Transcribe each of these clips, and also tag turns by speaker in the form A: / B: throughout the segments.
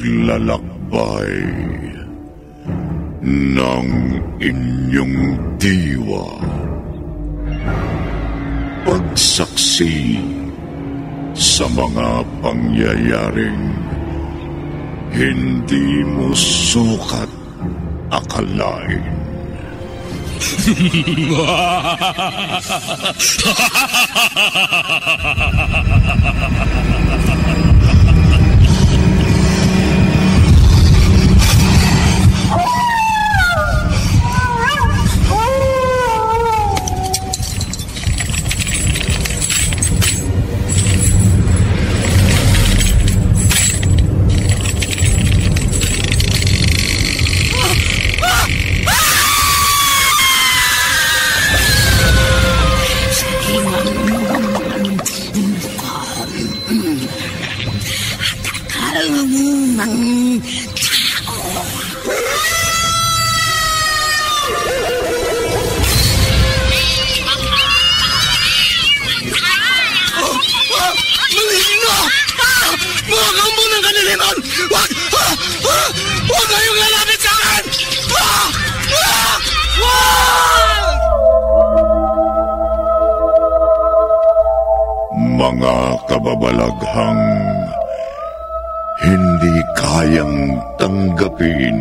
A: paglalakbay ng inyong diwa. Pagsaksi sa mga pangyayaring hindi mo sukat akalain.
B: Huwag kayong lalapit sa akin!
A: Mga kababalaghang hindi kayang tanggapin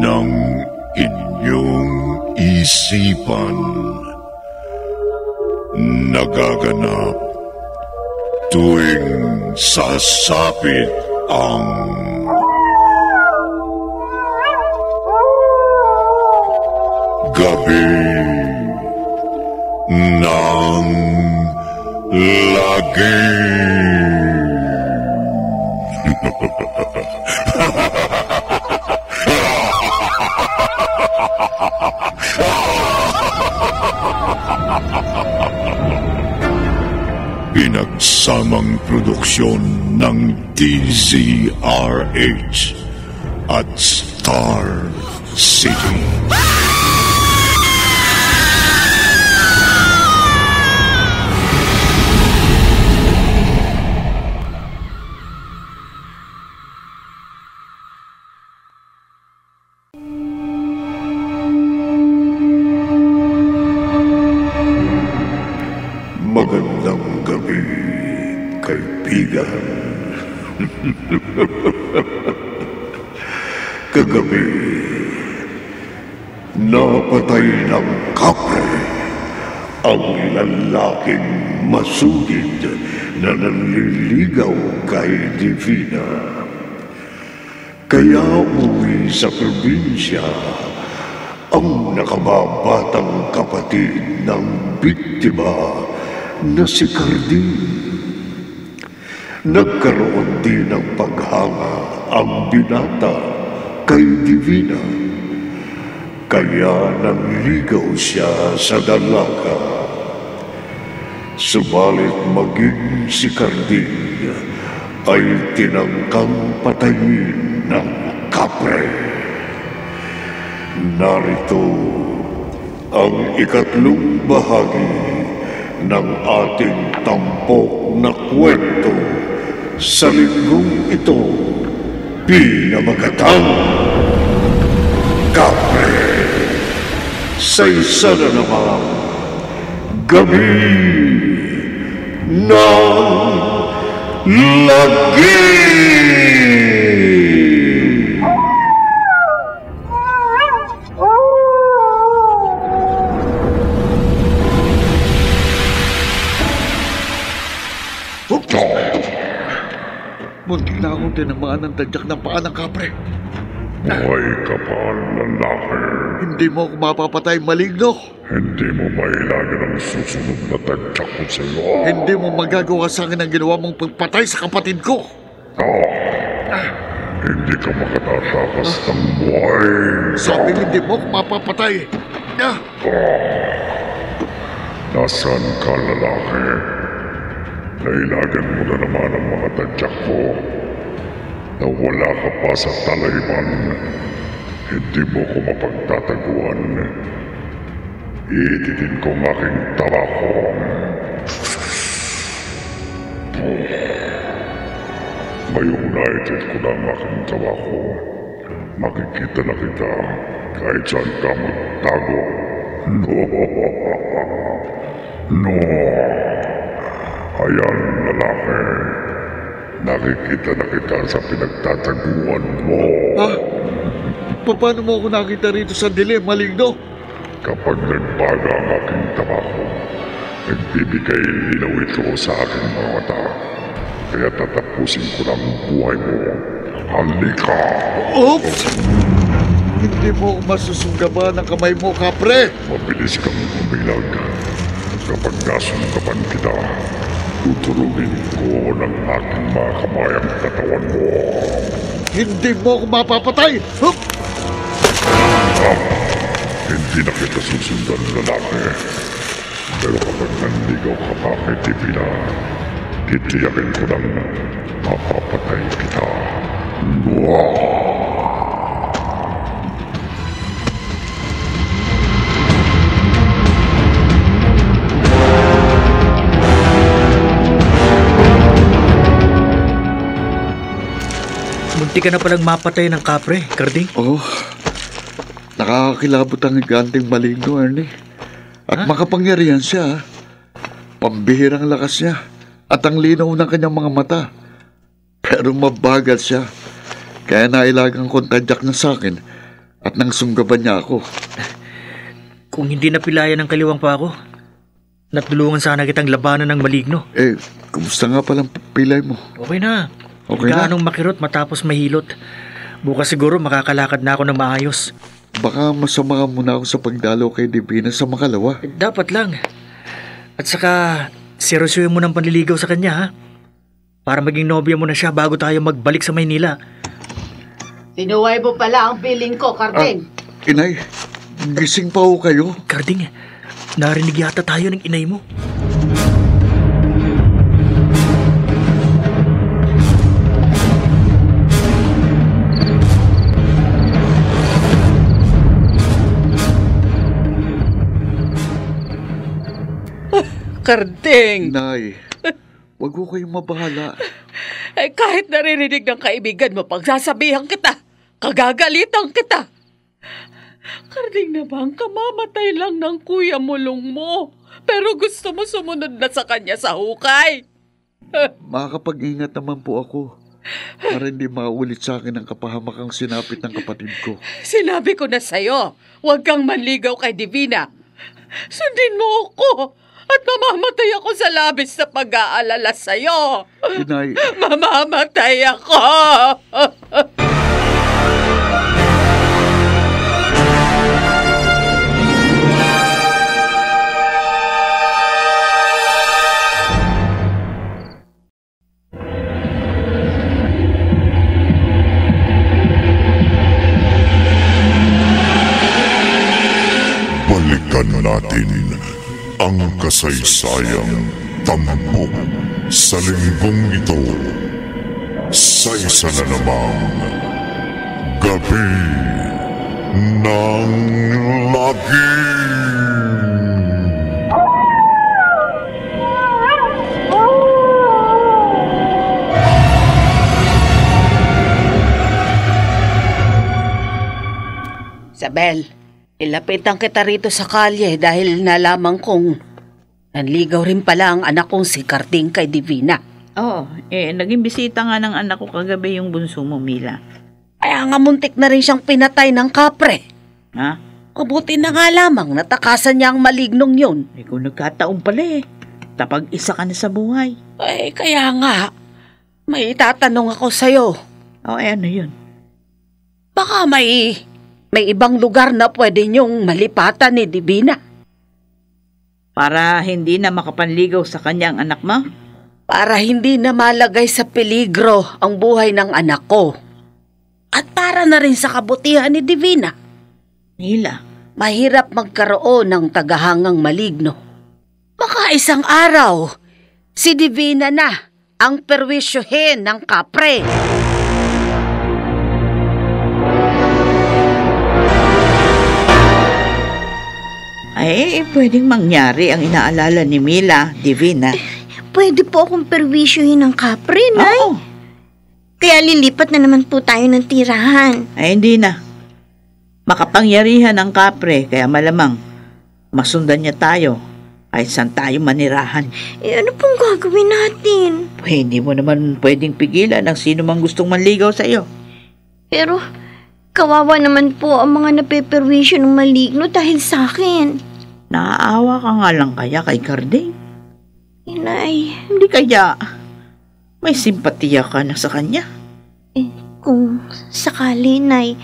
A: ng inyong isipan. Nagaganap tuwing sasapit ang gabi ng lagi. Pinagsamang produksyon ng DZRH at Star City. Magandang gabi, kaibigan. Kagabi, napatay ng kapre ang lalaking masugid na nanliligaw kay Divina. Kaya umuwi sa probinsya ang nakababatang kapatid ng biktima na si Cardin. Nagkaroon din ng paghanga ang binata kay Divina. Kaya nanligaw siya sa dalaga. Subalit maging si Cardin ay tinangkang patayin ng kapre. Narito ang ikatlong bahagi ng ating tampok na kwento sa linggong ito, pinamagatang Kapre. Sa isa na namang gabi ng lagi.
B: Muntik na akong tinamaan ng tadyak ng paa ng kapre.
A: Buhay ka pa, lalaki.
B: Hindi mo ako mapapatay, maligno.
A: Hindi mo mailagan ang susunod na tadyak ko sa iyo.
B: Hindi mo magagawa sa akin ang ginawa mong pagpatay sa kapatid ko.
A: Hindi ka makatatakas ng buhay.
B: Sabi hindi mo ako mapapatay.
A: Nasaan ka, lalaki? Nailagan mo na naman ang mga tadyak ko. Nawala ka pa sa talayman. Hindi mo ko mapagtataguan. Iititin ko ang aking tabako. Ngayong naitid ko na ang aking trabaho. Makikita na kita kahit saan ka magtago. No. Ayan, lalaki. Nakikita na kita sa pinagtataguan mo.
B: Ha? Paano mo ako nakita rito sa dilim, maligno?
A: Kapag nagbaga ang aking trabaho, nagbibigay linaw ito sa aking mga mata. Kaya tatapusin ko ng buhay mo. Halika!
B: Oops! Hindi mo ako masusunggaban ng kamay mo, kapre!
A: Mabilis kang umilag. Kapag nasunggaban kita, tutulungin ko ng aking mga kamay ang katawan mo.
B: Hindi mo ako mapapatay! Hup!
A: Hindi na kita susundan, lalaki. Pero kapag nanligaw ka pa kay Divina, titiyakin ko nang mapapatay kita.
C: Munti ka na palang mapatay ng kapre, Karding.
B: Oh, nakakakilabot ang higanting maligno, Ernie. At makapangyarihan siya. Pambihirang lakas niya. At ang linaw ng kanyang mga mata. Pero mabagal siya. Kaya nailagang kontadyak na sa akin. At nang sunggaban niya ako.
C: Kung hindi napilayan ng kaliwang pa ako, natulungan sana kitang labanan ng maligno.
B: Kumusta nga palang pilay mo?
C: Okay na.
B: Okay na?
C: Gaanong makirot matapos mahilot. Bukas siguro makakalakad na ako ng maayos.
B: Baka masama muna ako sa pagdalo kay Divina sa Makalawa.
C: Dapat lang. At saka, seryosohin mo ng panliligaw sa kanya, ha? Para maging nobya mo na siya bago tayo magbalik sa Maynila.
D: Tinuway mo pala ang piling ko, Karding.
B: Inay, gising pa ho kayo?
C: Karding, narinig yata tayo ng inay mo.
D: Karding!
B: Inay, wag ho kayong mabahala.
D: Kahit naririnig ng kaibigan mo, pagsasabihan kita, kagagalitan kita. Karding naman, kamamatay lang ng kuya mulong mo. Pero gusto mo sumunod na sa kanya sa hukay.
B: Makakapag-ingat naman po ako. Para hindi maulit sa akin ang kapahamakang sinapit ng kapatid ko.
D: Sinabi ko na sa'yo, huwag kang manligaw kay Divina. Sundin mo ako. At mamamatay ako sa labis na pag-aalala sa'yo.
B: Inay,
D: Mamamatay ako.
A: Balikan natin ang kasaysayang tampok sa linggong ito sa isa na namang Gabi ng Lagim.
D: Isabel, ilapitan kita rito sa kalye dahil nalaman kong nanligaw rin pala ang anak kong si Karding kay Divina.
E: Oo, naging bisita nga ng anak ko kagabi yung bunso mo, Mila.
D: Kaya nga muntik na rin siyang pinatay ng kapre.
E: Ha?
D: Mabuti na nga lamang natakasan niya ang malignong yun.
E: Kung nagkataon pala tapag isa ka na sa buhay.
D: Kaya nga, may itatanong ako sa'yo.
E: Ano yun?
D: Baka may ibang lugar na pwede niyong malipatan ni Divina.
E: Para hindi na makapanligaw sa kanya ang anak mo?
D: Para hindi na malagay sa peligro ang buhay ng anak ko. At para na rin sa kabutihan ni Divina.
E: Mila,
D: Mahirap magkaroon ng tagahangang maligno. Baka isang araw, si Divina na ang perwisyohin ng kapre.
E: pwedeng mangyari ang inaalala ni Mila, Divina.
F: Pwede po akong perwisyuhin ng kapre, Nay.
E: Oo.
F: Kaya lilipat na naman po tayo ng tirahan.
E: Ay, hindi na. Makapangyarihan ang kapre, kaya malamang masundan niya tayo kahit saan tayo manirahan.
F: Ano pong gagawin natin?
E: Hindi mo naman pwedeng pigilan ang sino mang gustong manligaw sa iyo.
F: Pero kawawa naman po ang mga napeperwisyo ng maligno dahil sa akin.
E: Naaawa ka nga lang kaya kay Carding.
F: Inay,
E: Hindi kaya may simpatiya ka na sa kanya.
F: kung sakali, Nay,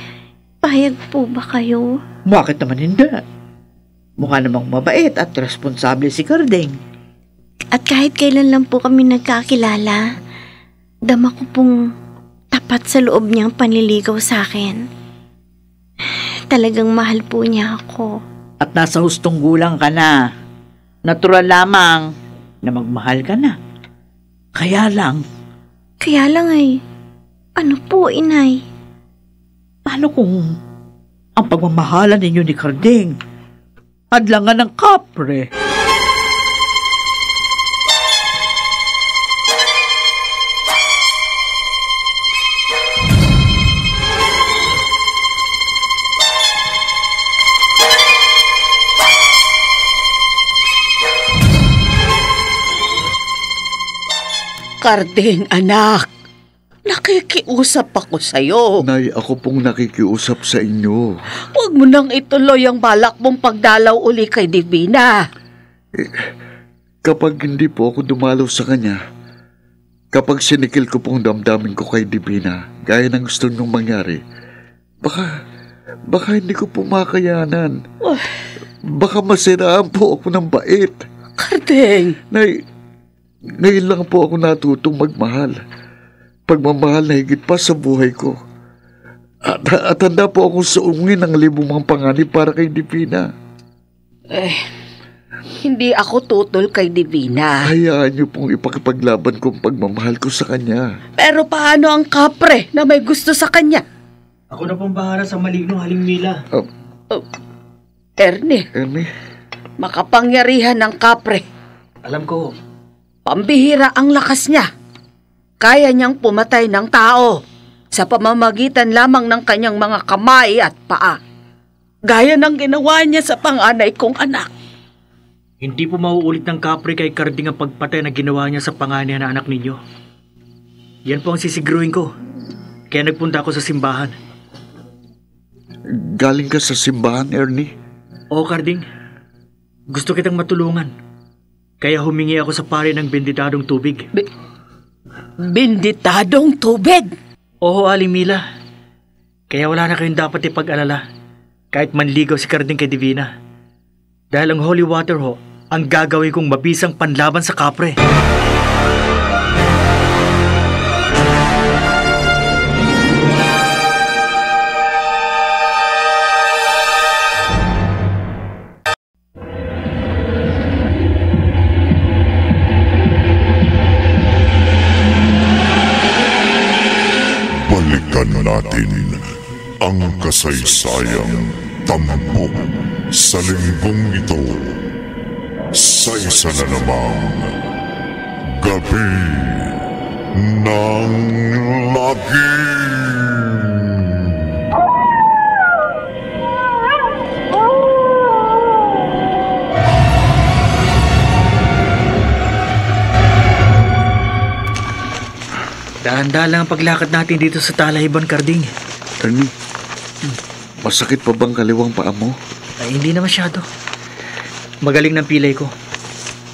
F: pahayag po ba kayo?
E: Bakit naman hindi? Mukha namang mabait at responsable si Carding.
F: At kahit kailan lang po kami nagkakilala, dama ko pong tapat sa loob niyang panliligaw sa akin. Talagang mahal po niya ako.
E: At nasa hustong gulang ka na. Natural lamang na magmahal ka na. Kaya lang,
F: Ay, ano po, Inay?
E: paano kung ang pagmamahalan ninyo ni Carding hadlangan ng kapre?
D: Carding, anak. Nakikiusap ako sa'yo.
B: Nay, ako pong nakikiusap sa inyo.
D: Huwag mo nang ituloy ang balak mong pagdalaw uli kay Divina.
B: Kapag hindi po ako dumalaw sa kanya, kapag sinikil ko pong damdamin ko kay Divina, gaya ng gusto niyong mangyari, baka hindi ko po makayanan. Baka masiraan po ako ng bait.
D: Carding.
B: Nay, ngayon lang po ako natutong magmahal. Pagmamahal na higit pa sa buhay ko. At handa po akong suungin ang libumang panganib para kay Divina.
D: Hindi ako tutol kay Divina.
B: Hayaan niyo pong ipakipaglaban ko ang pagmamahal ko sa kanya.
D: Pero paano ang kapre na may gusto sa kanya?
C: Ako na pong bahala sa maligno, Haling Mila.
D: Ernie, makapangyarihan ng kapre.
C: Alam ko,
D: Pambihira ang lakas niya. Kaya niyang pumatay ng tao sa pamamagitan lamang ng kanyang mga kamay at paa. Gaya ng ginawa niya sa panganay kong anak.
C: hindi po mauulit ng kapre kay Carding ang pagpatay na ginawa niya sa panganay na anak ninyo. Yan po ang sisiguruhin ko. Kaya nagpunta ako sa simbahan.
B: Galing ka sa simbahan, Ernie?
C: Oo, Carding. Gusto kitang matulungan. Kaya humingi ako sa pari ng benditadong tubig.
D: Benditadong tubig?
C: Oo, Aling Mila. Kaya wala na kayong dapat ipag-alala. Kahit manligaw si Carding kay Divina. Dahil ang holy water ho, ang gagawin kong mabisang panlaban sa kapre.
A: Balikan natin ang kasaysayang tampok sa linggong ito sa isa na namang Gabi ng Lagim.
C: Dahan-dahan lang ang paglakad natin dito sa Talahibon, Carding.
B: Ernie, masakit pa bang kaliwang paa mo?
C: Ay, hindi na masyado. Magaling ng pilay ko.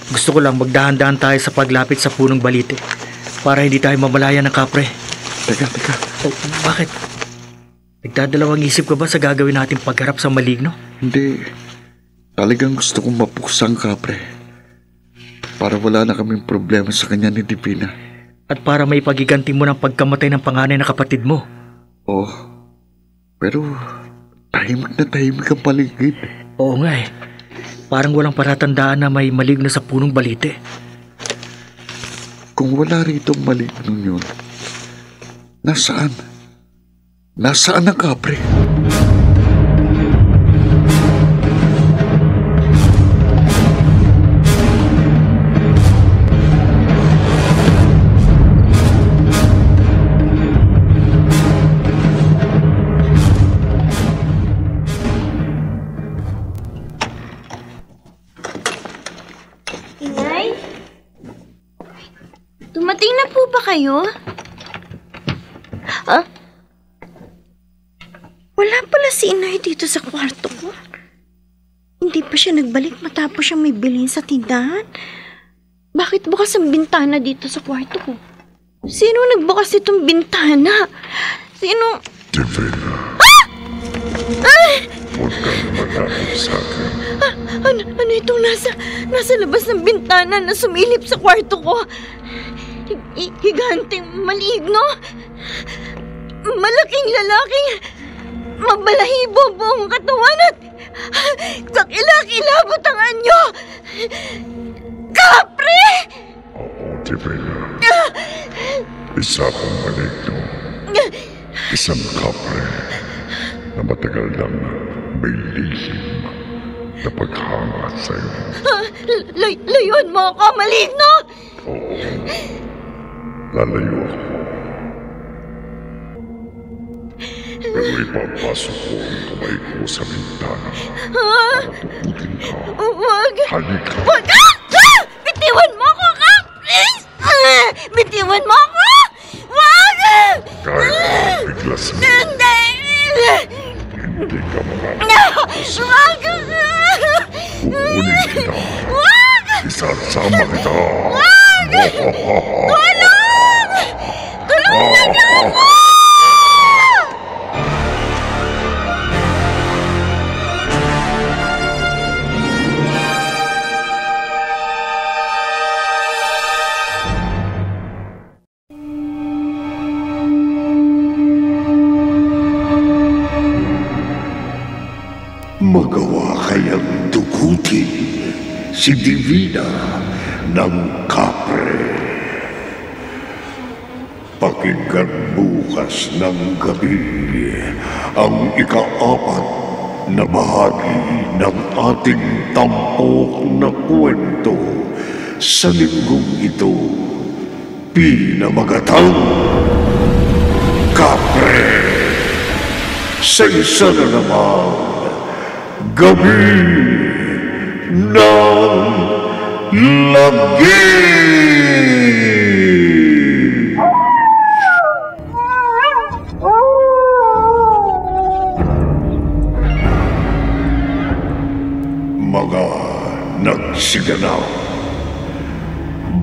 C: Gusto ko lang magdahan-dahan tayo sa paglapit sa punong balite para hindi tayo mamalayan ng kapre.
B: Teka.
C: Oh, bakit? Nagdadalawang isip ka ba sa gagawin natin pagharap sa maligno?
B: Hindi. Talagang gusto kong mapuksa ang kapre. Para wala na kaming problema sa kanya ni Divina.
C: At para may pagiganti mo ng pagkamatay ng panganay na kapatid mo.
B: Oh, pero tahimik na tahimik ang paligid.
C: Oo nga eh. Parang walang palatandaan na may maligno sa punong balite.
B: Kung wala rito ang maligno yun, nasaan? Nasaan ang kapre?
F: Dumating na po ba kayo? Ah? Wala pala si Inay dito sa kwarto ko. Hindi pa siya nagbalik matapos siyang may bilhin sa tindahan. Bakit bukas ang bintana dito sa kwarto ko? Sino nagbukas itong bintana? Sino?
A: Divina.
F: Ah!
A: Huwag kang malapit sa akin.
F: Ano itong nasa labas ng bintana na sumilip sa kwarto ko? Higanteng maligno? Malaking lalaking mabalahibo buong katawan at kakilakilabot ang anyo! Kapre!
A: Oo, Divina. Isa akong maligno. Isang kapre na matagal lang may lihim na paghangat sa'yo.
F: Layuan mo ako, maligno!
A: Oo. Lalayo ako. Pero ipapasok ko ang kamay ko sa bintana para tuputin ka.
F: Wag!
A: Halika!
F: Wag! Bitiwan mo ako, kapre! Bitiwan mo ako! Wag!
A: Kahit na biglas mo,
F: Hindi!
A: hindi ka makakapos.
F: Wag!
A: Kukunin kita.
F: Wag!
A: Isasama kita.
F: Tulong! Tulungan niyo ako!
G: Magawa kayang dugutin si Divina ng kapre. Pakinggan bukas ng gabi ang ika-4 na bahagi ng ating tampok na kwento sa linggong ito. Pinamagatang Kapre. Sa isa na naman Gabi ng Lagi! Mga nagsiganap: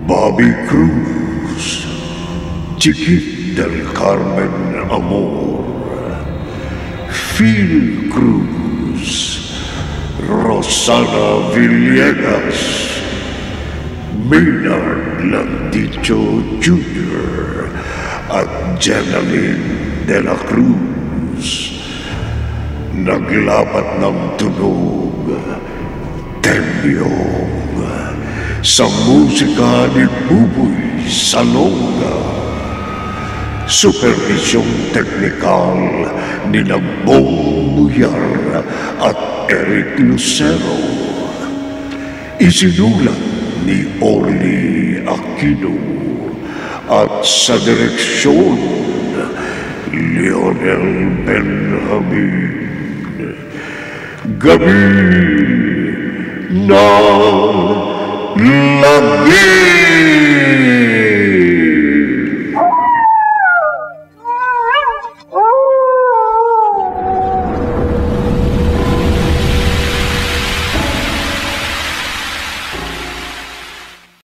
G: Bobby Cruz, Chiquit del Carmen Amor, Phil Cruz, Rosana Villegas, Maynard Landicho Jr. at Jenaline de la Cruz. Naglapat ng tunog, Tembyong, sa musika ni Buboy Salonga. Supervisyong teknikal ni Bong Buyar at Eric Lucero. Isinulat ni Orly Aquino at sa direksyon Lionel Benjamin. Gabi ng Lagi!